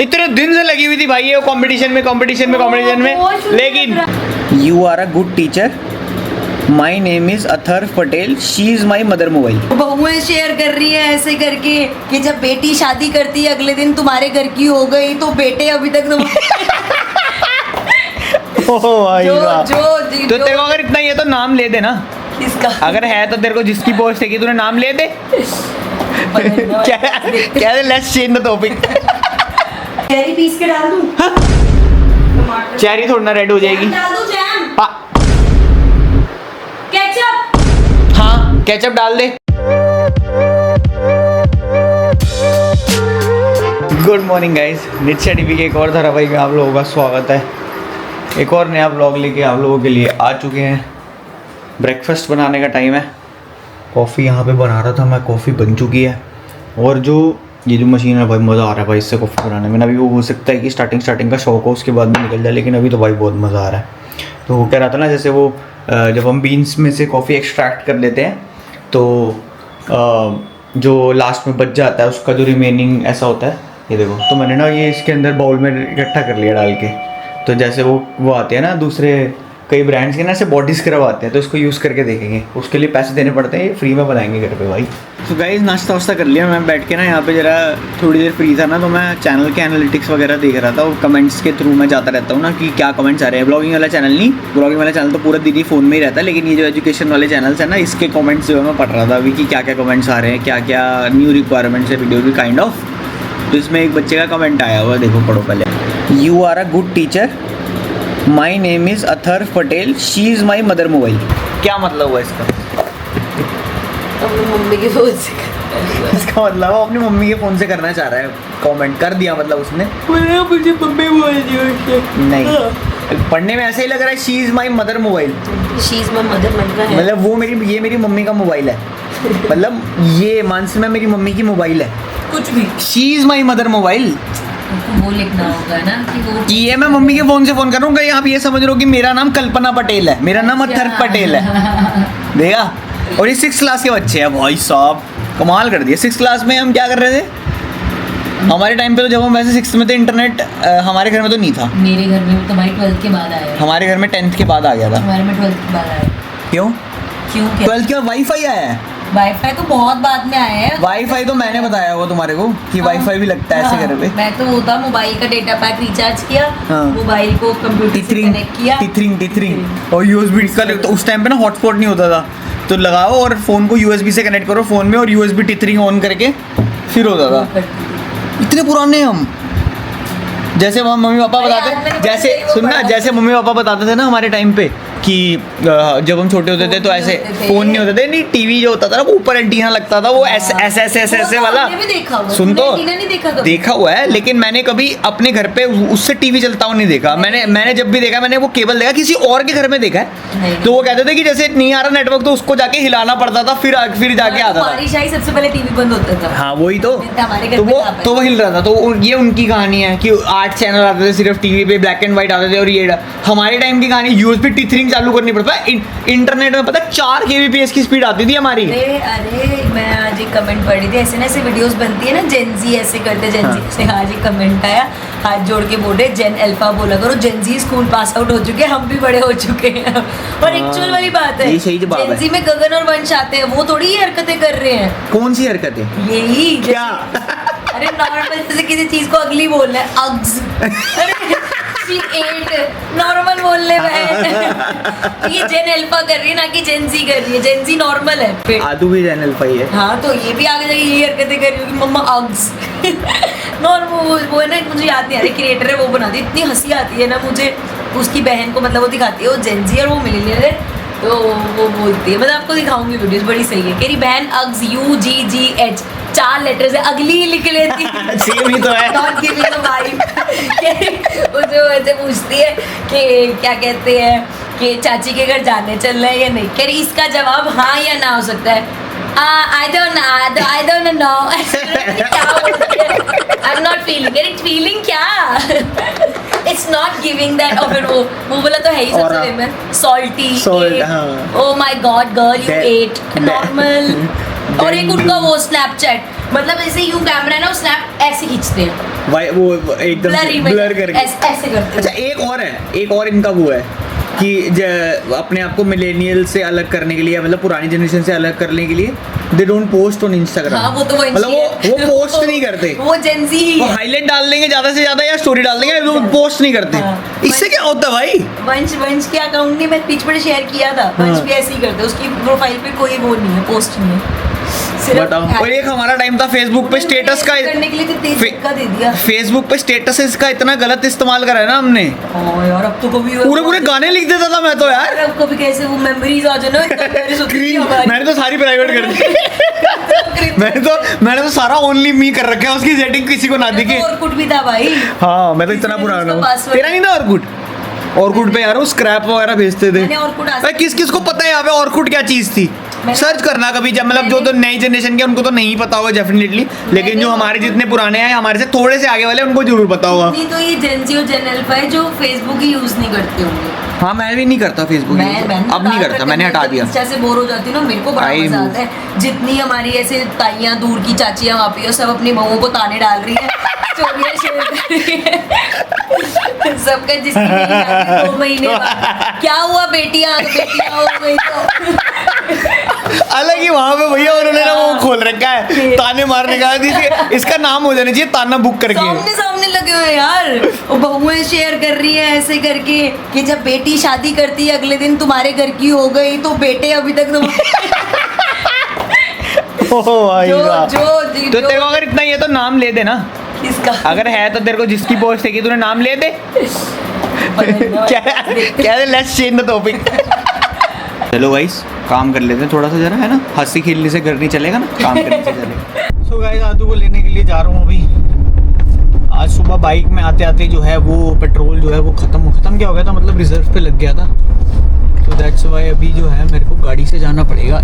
इतने दिन से लगी हुई थी भाई ये कंपटीशन में लेकिन you are a good teacher. My name is Athar Patel, she is my mother mobile. बहुएं शेयर कर रही है ऐसे करके कि जब बेटी शादी करती है अगले दिन तुम्हारे घर की हो गई तो बेटे अभी तक तो तेरे को अगर इतना ही है तो नाम ले दे ना। किसका? अगर है तो तेरे को जिसकी पोस्ट है कि तूने नाम ले दे। क्या let's change the topic. Cherry piece के डाल दूं? चेरी थोड़ा ना रेड हो जाएगी। डाल दूं जैम? केचप? हाँ केचप डाल दे। गुड मॉर्निंग गाइस, नित्या टीवी के एक और धारावाहिक में आप लोगों का स्वागत है। एक और नया ब्लॉग लेके आप लोगों के लिए आ चुके हैं। ब्रेकफास्ट बनाने का टाइम है। कॉफ़ी यहाँ पे बना रहा था मैं, कॉफ़ी बन चुकी है। और जो ये जो मशीन है भाई मज़ा आ रहा है भाई इससे कॉफ़ी बनाने में। अभी वो हो सकता है कि स्टार्टिंग का शौक हो उसके बाद में निकल जाए, लेकिन अभी तो भाई बहुत मज़ा आ रहा है। तो वो कह रहा था ना, जैसे वो जब हम बीन्स में से कॉफ़ी एक्सट्रैक्ट कर लेते हैं तो जो लास्ट में बच जाता है उसका जो रिमेनिंग ऐसा होता है, ये देखो। तो मैंने ना ये इसके अंदर बाउल में इकट्ठा कर लिया डाल के। तो जैसे वो आते हैं ना दूसरे कई ब्रांड्स के ना ऐसे बॉडी स्क्रब आते हैं, तो इसको यूज़ करके देखेंगे। उसके लिए पैसे देने पड़ते हैं, फ्री में बनाएंगे घर पे भाई। तो गाइस नाश्ता वास्ता कर लिया। मैं बैठ के ना यहाँ पे ज़रा थोड़ी देर फ्री था ना, तो मैं चैनल के एनालिटिक्स वगैरह देख रहा था। और कमेंट्स के थ्रू मैं जाता रहता हूँ ना कि क्या कमेंट्स आ रहे हैं। ब्लॉगिंग वाला चैनल नहीं, ब्लॉगिंग वाला चैनल तो पूरा दीदी फ़ोन में ही रहता है, लेकिन ये जो एजुकेशन वाले चैनल्स हैं ना, इसके कमेंट्स जो है मैं पढ़ रहा था अभी कि क्या क्या कमेंट्स आ रहे हैं, क्या क्या न्यू रिक्वायरमेंट्स है वीडियो की काइंड ऑफ। तो इसमें एक बच्चे का कमेंट आया हुआ, देखो पढ़ो पहले। You are a good teacher, my name is Athar Patel, she is my mother mobile. क्या मतलब हुआ इसका? अपनी मम्मी के फोन से इसका मतलब वो अपनी मम्मी के फ़ोन से करना चाह रहा है। कमेंट कर दिया मतलब उसने। नहीं, पढ़ने में ऐसे ही लग रहा है she is my mother mobile. She is my mother मतलब वो ये मेरी मम्मी का मोबाइल है। मतलब ये मानसी में मेरी मम्मी की मोबाइल है। कुछ भी she is my mother mobile. वो लिखना होगा ना कि वो ये मैं मम्मी के फ़ोन से फ़ोन कर रहा हूँ। आप ये समझ रहे हो कि मेरा नाम कल्पना पटेल है, मेरा नाम अथर पटेल है। देखा? और ये 6th क्लास के बच्चे हैं भाई साहब, कमाल कर दिया। 6th क्लास में हम क्या कर रहे थे? हमारे टाइम पे तो जब हम वैसे 6th में थे, इंटरनेट हमारे घर में तो नहीं था। मेरे घर में तो भाई 12th के बाद आया। हमारे घर में 10th के बाद आ गया था। हमारे में 12th के बाद आया। क्यों? क्यों? 12th के बाद वाईफाई आया है। वाईफाई तो बहुत बाद में आया है। वाईफाई तो मैंने बताया होगा तुम्हारे को कि वाईफाई भी लगता है ऐसे घर पे। मैं तो वो था, मोबाइल का डेटा पैक रिचार्ज किया, हाँ। मोबाइल को कंप्यूटर से कनेक्ट किया, टिथरिंग और यूएसबी का। तो उस टाइम पे ना हॉटस्पॉट नहीं होता था, तो लगाओ और फ़ोन को यूएसबी से कनेक्ट करो फ़ोन में, और यूएसबी टिथरिंग ऑन करके फिर होता था। इतने पुराने हम। जैसे मम्मी पापा बताते, जैसे सुनना, जैसे मम्मी पापा बताते थे ना हमारे टाइम पे कि जब हम छोटे होते थे तो ऐसे फ़ोन नहीं होते थे, नहीं टीवी जो होता था ना वो ऊपर एंटीना लगता था, वो ऐसे वाला। सुन तो देखा हुआ है, लेकिन मैंने कभी अपने घर पे उससे टीवी चलता हुआ नहीं देखा। मैंने जब भी देखा, मैंने वो केबल देखा किसी और के घर में देखा है। तो वो कहते थे कि जैसे नहीं आ रहा नेटवर्क तो उसको जाके हिलाना पड़ता था, फिर जाके आता था। बारिश आई सबसे पहले टीवी बंद होता था। हाँ वही तो वो हिल रहा था। तो ये उनकी कहानी है कि 8 चैनल आते थे सिर्फ टीवी पे, ब्लैक एंड व्हाइट आते थे। और ये हमारे टाइम की कहानी, यूएसबी टिथरिंग चालू करनी पड़ता है। इंटरनेट में पता 4 kbps की स्पीड आती थी हमारी। अरे मैं आज एक कमेंट पढ़ी थी, ऐसे ना ऐसे वीडियोस बनती है ना, जेनजी ऐसे करते, जेनजी से आज एक कमेंट आया, हाथ जोड़ के बोले जेन अल्फा बोला करो, जेनजी स्कूल पास आउट हो चुके हैं, हम भी बड़े हो चुके हैं। और एक्चुअल वाली बात है, जेनजी में गगन और वंश आते हैं, वो थोड़ी ये हरकतें कर रहे हैं। कौन सी हरकतें? यही क्या? अरे नॉर्मल जैसे किसी चीज को अगली बोलना है, अग्स। नॉर्मल बोलने में ये जेन अल्फा कर रही है ना कि जेनजी कर रही है। जेनजी नॉर्मल है, आदू भी जेन अल्फा ही है। हाँ तो ये भी आगे जाके यही हरकतें कर रही होगी, मम्मा अग्स। नॉर्मल वो है ना, मुझे याद नहीं आ रही, क्रिएटर है वो बनाती, इतनी हंसी आती है ना मुझे। उसकी बहन को मतलब वो दिखाती है, वो जेनजी और वो मिलेनियर है, तो वो बोलती है, मतलब आपको दिखाऊंगी वीडियोस, बड़ी सही है। मेरी बहन अग्स UGGH 4 लेटर्स है, अगली लिख लेती है। सेम ही तो है। Not giving the vibe. वो जो ऐसे पूछती है कि क्या कहते हैं कि चाची के घर जाने चल रहे हैं या नहीं, कह रही इसका जवाब हाँ या ना हो सकता है। I don't know। क्या बोलती है? I'm not feeling it। Feeling क्या? It's not giving that। और फिर वो बोला तो है ही सबसे famous, salty। Oh my God girl you ate। Normal। और एक उनका वो स्नैपचैट, मतलब ऐसे यूं कैमरा है ना, वो स्नैप ऐसे खींचते हैं, वो एकदम ब्लर करके ऐसे करते हैं। अच्छा एक और इनका वो है कि अपने आप को मिलेनियल से अलग करने के लिए, मतलब पुरानी जनरेशन से अलग करने के लिए they don't post on Instagram. हाँ, वो तो मतलब वो पोस्ट नहीं करते, वो जेंजी ही वो है। हाईलाइट डाल देंगे ज्यादा से ज्यादा या स्टोरी डाल देंगे, वो पोस्ट नहीं करते। हाँ। इससे क्या होता है भाई? वंश के अकाउंट ने मैं बीच में शेयर किया था, वंश भी ऐसे ही करते, उसकी प्रोफाइल पे कोई वो नहीं है, पोस्ट नहीं है, सिर्फ बताओ। और एक हमारा टाइम था फेसबुक पे स्टेटस का करने के लिए कितनी धक्का दे दिया। फेसबुक पे स्टेटस इसका इतना गलत इस्तेमाल करा है ना हमने। यार अब तो कभी पूरे गाने लिख देता था मैं तो यार। अब कभी कैसे वो मेमोरीज आ जाए ना, मैंने तो सारी प्राइवेट कर दी। मैंने तो सारा ओनली मी कर रखा है, उसकी सेटिंग किसी को ना दिखे। ऑर्कुट भी था भाई। हाँ, मैं तो इतना पुराना हूँ। तेरा नहीं था ऑर्कुट पे यार वो स्क्रैप वगैरह भेजते थे। भाई किस को पता है यहाँ पे ऑर्कुट क्या चीज थी? सर्च करना कभी, जब मतलब जो तो नई जनरेशन के उनको तो नहीं पता होगा डेफिनेटली, लेकिन जो हमारे जितने पुराने हैं, हमारे से थोड़े से आगे वाले, उनको जरूर पता होगा। नहीं तो ये जेंजी और जेन अल्फा है जो फेसबुक ही यूज नहीं करते होंगे। हाँ, मैं भी नहीं करता फेसबुक, अब नहीं करता, मैंने हटा दिया। इंस्टा से बोर हो जाती हूँ ना, मेरे को बड़ा मजा आता है। जितनी हमारी ऐसे ताइयां दूर की चाचियां वहाँ पे सब अपनी बहुओं को ताने डाल रही है, स्टोरियां शेयर कर रही है, सबका जिसकी 2 महीने बाद क्या हुआ, बेटियां हो गई तो अलग ही वहाँ पे भैया उन्होंने ना वो खोल रखा है ताने मारने का। इसका नाम हो जाना चाहिए ताना बुक करके। सामने लगे हुए यार, वो बहुएं शेयर कर रही है ऐसे करके कि जब बेटी शादी करती है अगले दिन तुम्हारे घर की हो गई, तो बेटे अभी तक तो तेरे को अगर इतना ही है तो नाम ले दे ना। किसका? अगर है तो तेरे को जिसकी पोस्ट है कि तूने नाम ले दे। क्या लेट्स चेंज द टॉपिक। चलो गाइस, काम कर लेते हैं थोड़ा सा जरा, है ना, हंसी खेलने से घर नहीं चलेगा ना, काम करने से चलेगा। सो गाइस, आदू को लेने के लिए जा रहा हूँ अभी। आज सुबह बाइक में आते आते जो है वो पेट्रोल जो है वो ख़त्म क्या हो गया था, मतलब रिजर्व पे लग गया था, तो दैट्स वाई अभी जो है मेरे को गाड़ी से जाना पड़ेगा।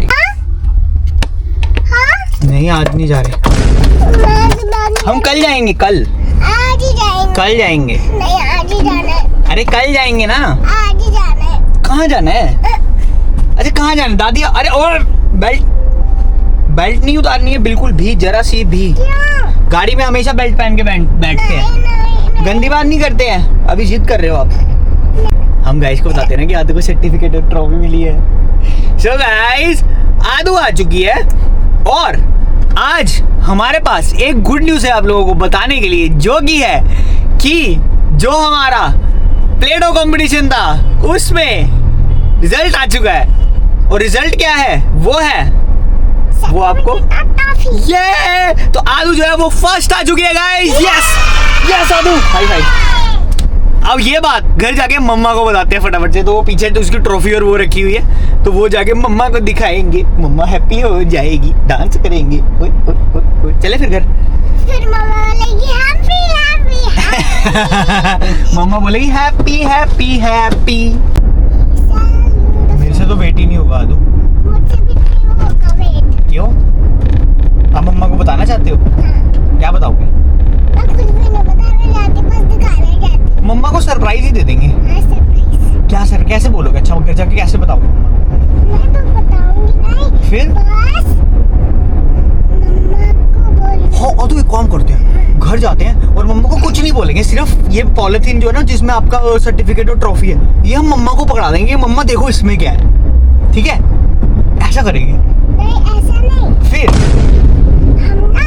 नहीं, आज नहीं जा रहे, हम कल जाएंगे, कल आज ही जाएंगे। कल जाएंगे। नहीं, आज ही जाना है। अरे कल जाएंगे ना। आज ही जाना है। कहाँ जाना है? अरे कहाँ जाना है दादी? अरे और बेल्ट नहीं उतारनी है बिल्कुल भी, जरा सी भी। क्यों? गाड़ी में हमेशा बेल्ट पहन के बैठते हैं। नहीं। गंदी बात नहीं करते हैं। अभी जिद कर रहे हो आप। हम गाइस को बताते हैं ना कि आदू को सर्टिफिकेट और ट्रॉफी मिली है। सो गाइस, आदू आ चुकी है और आज हमारे पास एक गुड न्यूज़ है आप लोगों को बताने के लिए, जो कि है कि जो हमारा प्ले-डो कंपटीशन था उसमें रिजल्ट आ चुका है। और रिजल्ट क्या है वो आपको ये तो आदू जो है वो फर्स्ट आ चुकी है guys. Yes Aadu, high five. अब ये बात घर जाके मम्मा को बताते हैं फटाफट से। तो वो पीछे तो उसकी ट्रॉफी और वो रखी हुई है, तो वो जाके मम्मा को दिखाएंगे, मम्मा हैप्पी हो जाएगी, डांस करेंगे। चले फिर घर। फिर मम्मा बोलेगी मम्मा बोलेगी हैप्पी हैप्पी हैप्पी। मेरे से तो वेट ही नहीं होगा आदू। मुझसे भी नहीं होगा वेट। क्यों? आप मम्मा को बताना चाहते हो? क्या बताओगे? मैं कुछ भी नहीं बताने जाती, बस दिखाने जाती। मम्मा को सरप्राइज ही दे देंगे। हाँ, सरप्राइज। क्या सर, कैसे बोलोगे? अच्छा, घर जाके कैसे बताओगे मम्मा? मैं तो बताऊंगी नहीं। फिर? बस मम्मा को बोल। हाँ, तो एक काम करते हैं, घर जाते हैं और मम्मा को कुछ नहीं बोलेंगे, सिर्फ ये पॉलिथीन जो है ना जिसमें आपका सर्टिफिकेट और ट्रॉफी है, ये हम मम्मा को पकड़ा देंगे। मम्मा देखो इसमें क्या है, ठीक है? ऐसा करेंगे। नहीं, ऐसा नहीं। फिर हम ना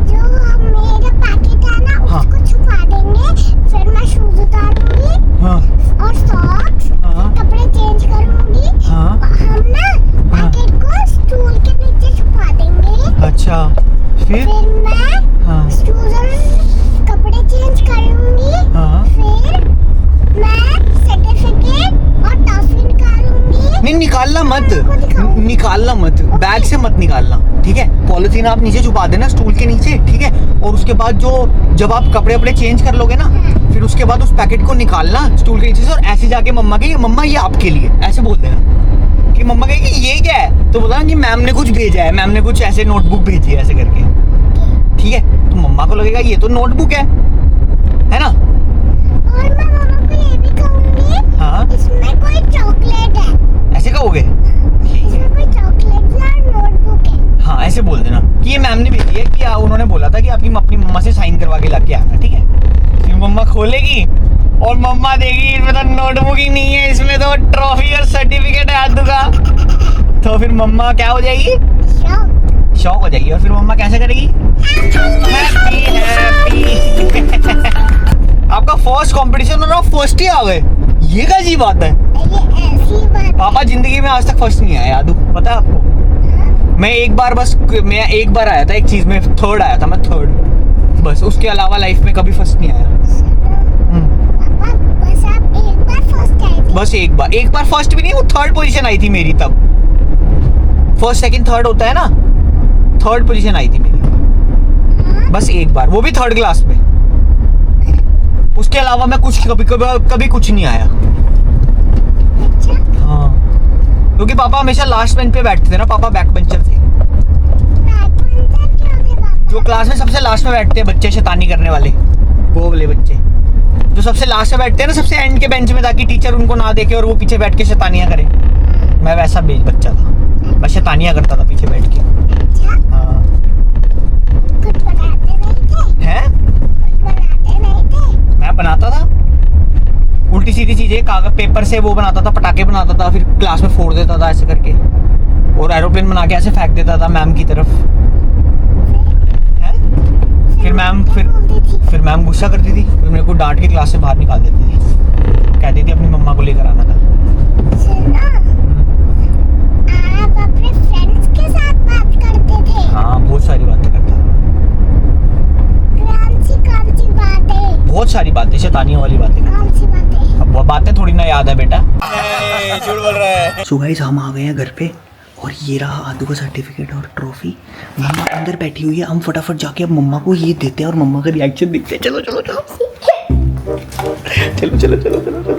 जो मेरा पैकेट है ना हाँ। उसको छुपा देंगे, फिर मैं शूज उतारूंगी हाँ और सॉक्स, हाँ कपड़े चेंज करूंगी। हाँ। हम ना पैकेट को स्टूल के नीचे छुपा देंगे। अच्छा, फिर मैं हाँ शूज और कपड़े चेंज करूंगी। हाँ। फिर मैं सर्टिफिकेट और टॉफी निकालूंगी। नहीं, निकालना मत, बैग से मत निकालना, ठीक है? पॉलिथीन आप नीचे छुपा देना स्टूल के नीचे, ठीक है? और उसके बाद जब आप कपड़े वपड़े चेंज कर लोगे ना, फिर उसके बाद उस पैकेट को निकालना स्टूल के नीचे से और ऐसे जाके मम्मा के, मम्मा ये आपके लिए, ऐसे बोल देना कि मम्मा कहेगी ये क्या है, तो बोला कि मैम ने कुछ भेजा है, मैम ने कुछ ऐसे नोटबुक भेजी है, ऐसे करके, ठीक है? तो मम्मा को लगेगा ये तो नोटबुक है ना? और मैं मम्मा को ये भी कहूंगी, हाँ, इसमें कोई चॉकलेट है। ऐसे कहोगे? इसमें कोई चॉकलेट या हाँ ऐसे बोल देना कि ये मैम ने भेजी है कि उन्होंने बोला था कि आपकी अपनी मम्मा से साइन करवा के ला के आना, ठीक है। फिर मम्मा खोलेगी और मम्मा देगी इसमें तो नोटबुक ही नहीं है, इसमें तो ट्रॉफी और सर्टिफिकेट है आदू का। तो फिर मम्मा क्या हो जाएगी, शौक हो जाएगी। और फिर मम्मा कैसे करेगी, हैप्पी हैप्पी। आपका फर्स्ट कंपटीशन और आप फर्स्ट ही आ गए, ये कैसी बात है। ऐसी बात पापा जिंदगी में आज तक फर्स्ट नहीं आया आदू, पता है आपको। मैं एक बार आया था एक चीज में, थर्ड आया था मैं, थर्ड बस। उसके अलावा लाइफ में कभी फर्स्ट नहीं आया। पापा बस आप एक बार फर्स्ट आए थे। बस एक बार फर्स्ट भी नहीं, वो थर्ड पोजीशन आई थी मेरी तब। फर्स्ट सेकंड थर्ड होता है ना, थर्ड पोजीशन आई थी मेरी बस एक बार, वो भी थर्ड क्लास में। उसके अलावा मैं कुछ कभी कुछ नहीं आया। अच्छा हाँ क्योंकि पापा हमेशा लास्ट बेंच पे बैठते थे ना, पापा बैक बेंचर थे। बैडमिंटन क्या थे पापा? जो क्लास में सबसे लास्ट में बैठते हैं बच्चे, शैतानी करने वाले, वो वाले बच्चे जो सबसे लास्ट में बैठते हैं ना, सबसे एंड के बेंच में, ताकि टीचर उनको ना देखे और वो पीछे बैठ के शैतानियां करे। मैं वैसा बच्चा था, मैं शैतानियां करता था पीछे बैठ के। अच्छा हाँ कुछ बनाते नहीं थे? हैं, कुछ बनाते नहीं थे? मैं बनाता था उल्टी सीधी चीजें, कागज पेपर से वो बनाता था, पटाखे बनाता था, फिर क्लास में फोड़ देता था ऐसे करके, और एरोप्लेन बना के ऐसे फेंक देता था मैम की तरफ। हैं? फिर मैम गुस्सा करती थी, फिर मेरे को डांट के क्लास से बाहर निकाल देती थी, कहती थी अपनी मम्मा को लेकर आना था। सुनो, आप अपने फ्रेंड्स के साथ बात करते थे? हाँ बहुत सारी बातें करता था, कौन सी बातें? बहुत सारी बातें, शैतानियों वाली बातें। कौन सी बातें? अब वो बातें थोड़ी ना याद है बेटा। झूठ बोल रहा है। सो गाइस हम आ गए हैं घर पे, और ये रहा आदू का सर्टिफिकेट और ट्रॉफी। मम्मा अंदर बैठी हुई है, हम फटाफट जाके अब मम्मा को ये देते हैं और मम्मा का रिएक्शन देखते हैं। चलो चलो चलो चलो चलो चलो चलो चलो।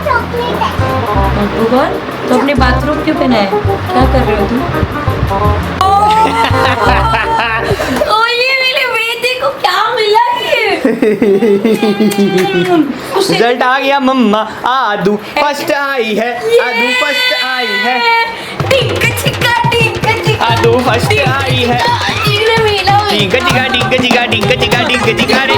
चॉकलेट है। तो अपने बाथरूम क्यों पहना है, क्या कर रहे हो तुम? ओ ये मेरे बेटे को क्या मिला ये? रिजल्ट आ गया मम्मा, आदू फर्स्ट आई है, आदू फर्स्ट आई है, टिंका चिका आदू फर्स्ट आई है। टिंका मिला टिंका चिका टिंका चिका टिंका चिका टिंका चिका रे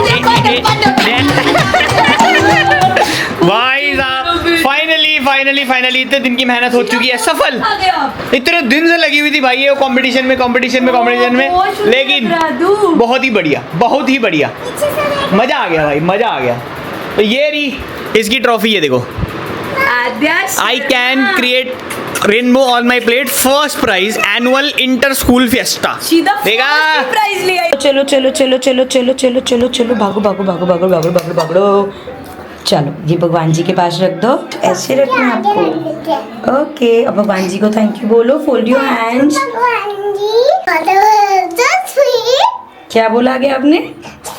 भाई साहब, फाइनली इतने दिन की मेहनत हो चुकी है सफल। इतने दिन से लगी हुई थी भाई ये कंपटीशन में, लेकिन बहुत ही बढ़िया मजा आ गया भाई, मजा आ गया। तो ये रही इसकी ट्रॉफी, ये देखो, I can create rainbow on my plate, first prize annual inter school fiesta. देखा, प्राइज ले आई। चलो चलो चलो चलो चलो चलो चलो चलो, भागो भागो भागो भागो भागो भागो भागो। चलो ये भगवान जी के पास रख दो, ऐसे रखना है आपको। ओके, अब भगवान जी को थैंक यू बोलो, फोल्ड योर हैंड्स। भगवान जी, for the world so sweet, क्या बोला आगे आपने?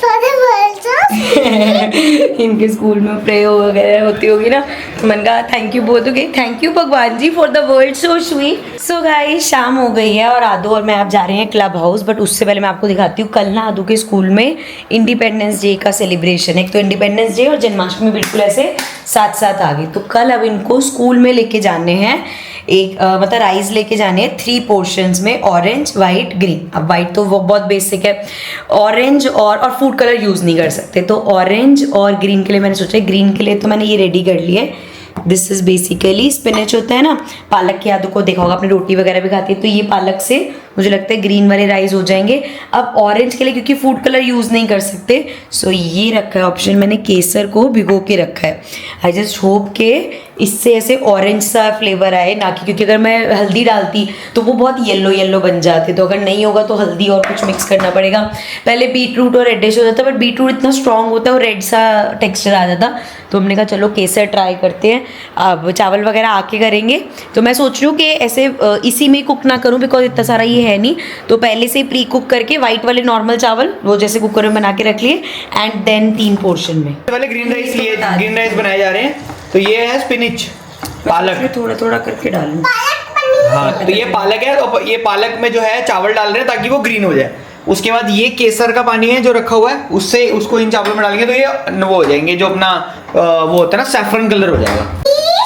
for the world so इनके स्कूल में प्रे वगैरह होती होगी ना, तो मैंने कहा थैंक यू बोल दोगे, थैंक यू भगवान जी for the world so sweet. So guys शाम हो गई है और आदू और मैं आप जा रहे हैं क्लब हाउस, बट उससे पहले मैं आपको दिखाती हूँ, कल ना आदू के स्कूल में इंडिपेंडेंस डे का सेलिब्रेशन है। एक तो इंडिपेंडेंस डे और जन्माष्टमी बिल्कुल ऐसे साथ साथ आ गई, तो कल अब इनको स्कूल में लेके जाने हैं एक मतलब राइस लेके जाने हैं 3 पोर्शंस में, ऑरेंज वाइट ग्रीन। अब वाइट तो वो बहुत बेसिक है, ऑरेंज और फूड कलर यूज़ नहीं कर सकते, तो ऑरेंज और ग्रीन के लिए मैंने सोचा, ग्रीन के लिए तो मैंने ये रेडी कर लिया है। दिस इज़ बेसिकली स्पिनच होता है ना, पालक की आदू को देखा होगा, अपनी रोटी वगैरह भी खाती है, तो ये पालक से मुझे लगता है ग्रीन वाले राइस हो जाएंगे। अब ऑरेंज के लिए क्योंकि फूड कलर यूज़ नहीं कर सकते, सो ये रखा है ऑप्शन, मैंने केसर को भिगो के रखा है। आई जस्ट होप के इससे ऐसे ऑरेंज सा फ्लेवर आए, ना कि क्योंकि अगर मैं हल्दी डालती तो वो बहुत येलो बन जाते, तो अगर नहीं होगा तो हल्दी और कुछ मिक्स करना पड़ेगा। पहले बीट रूट और रेडिश हो जाता, बट बीट रूट इतना स्ट्रॉन्ग होता है और रेड सा टेक्स्चर आ जाता, तो हमने कहा चलो केसर ट्राई करते हैं। अब चावल वगैरह आके करेंगे, तो मैं सोच रही हूँ कि ऐसे इसी में कुक ना करूँ, बिकॉज इतना सारा ये है नहीं, तो पहले से प्री कुक करके वाइट वाले नॉर्मल चावल वो जैसे कुकर में बना के रख लिए, एंड देन 3 पोर्शन में वाले ग्रीन राइस, ये ग्रीन राइस बनाए जा रहे हैं। तो ये है स्पिनिच, पालक, थोड़ा थोड़ा करके डालूं। हाँ तो ये पालक है, तो ये पालक में जो है चावल डाल रहे हैं ताकि वो ग्रीन हो जाए। उसके बाद ये केसर का पानी है जो रखा हुआ है, उससे उसको इन चावलों में डालेंगे तो ये वो हो जाएंगे, जो अपना वो होता है ना सैफरन कलर हो जाएगा।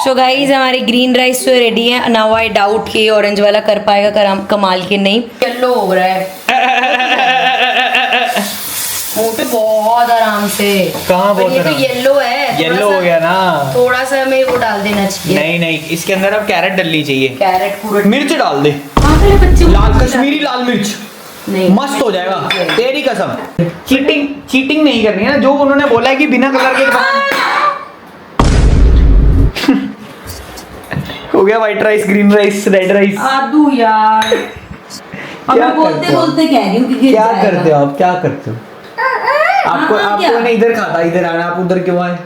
सो गाइस हमारी ग्रीन राइस तो रेडी है। नाउ आई डाउट कि ऑरेंज वाला कर पाएगा कमाल के नहीं। येलो हो रहा है मुंह पे बहुत आराम से। कहाँ बहुत ये तो आराम? येलो है, येलो हो गया ना। थोड़ा सा हमें वो डाल देना चाहिए। नहीं नहीं, इसके अंदर अब कैरेट डलनी चाहिए। कैरेट पूरा मिर्च डाल दे, बच्चे लाल कश्मीरी लाल मिर्च, नहीं मस्त हो जाएगा तेरी कसम। चीटिंग नहीं करनी है ना, जो उन्होंने बोला है कि बिना कलर के हो गया white rice, green rice, red rice. Aadu यार अब क्या मैं बोलते करते हो? बोलते कह रही हूँ कि गिर क्या जाएगा। करते हो आप, क्या करते हो? आपको हाँ, आपको क्या? ना इधर खाता, इधर आना, आप उधर क्यों आए?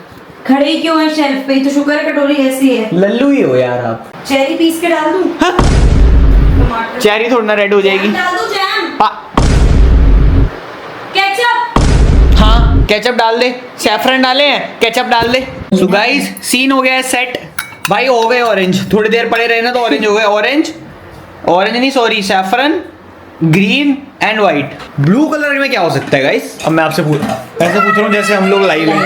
खड़े ही क्यों है शेल्फ पे? तो शुक्र है कटोरी ऐसी है। लल्लू ही हो यार आप। चेरी पीस के डाल दूं? टमाटर चेरी थोड़ी ना रेड हो जाएगी। डाल दूं जैम? हाँ केचप? हाँ, केचप डाल दे। सैफरन डाले हैं, केचप डाल दे। सो गाइस सीन हो गया है सेट। भाई हो गए ऑरेंज, थोड़ी देर पड़े रहे ना तो ऑरेंज हो गए। ऑरेंज नहीं sorry, saffron, green and white. Blue colour में क्या हो सकता है गाइस? अब मैं आपसे ऐसे पूछ रहा हूँ जैसे हम लोग लाइव हैं।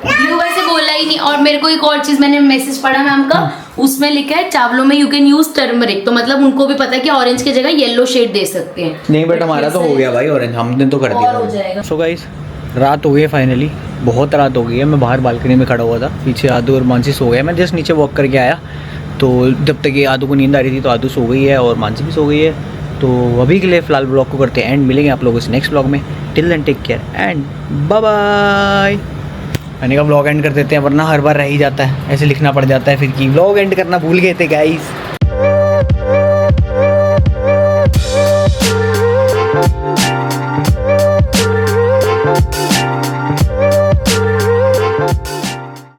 ब्लू वैसे बोला ही नहीं। और मेरे को एक और चीज, मैंने मैसेज पढ़ा मैम का, उसमें लिखा है चावलों में यू कैन यूज टर्मरिक। तो मतलब उनको भी पता है कि ऑरेंज की जगह येलो शेड दे सकते हैं। नहीं बट हमारा तो हो गया भाई ऑरेंज, हमने तो कर और हो दिया। जाएगा। सो गाइस रात हो गई है फाइनली, बहुत रात हो गई है। मैं बाहर बालकनी में खड़ा हुआ था, पीछे आदू और मानसी सो गए। मैं जस्ट नीचे वॉक करके आया, तो जब तक ये आदू को नींद आ रही थी तो आदू सो गई है और मानसी भी सो गई है। तो अभी के लिए फिलहाल ब्लॉग को करते हैं एंड, मिलेंगे आप लोगों से नेक्स्ट ब्लॉग में। Till then take care and bye bye. मैंने कहा ब्लॉग एंड कर देते हैं, वरना हर बार रह ही जाता है, ऐसे लिखना पड़ जाता है फिर कि ब्लॉग एंड करना भूल गए थे गाइस।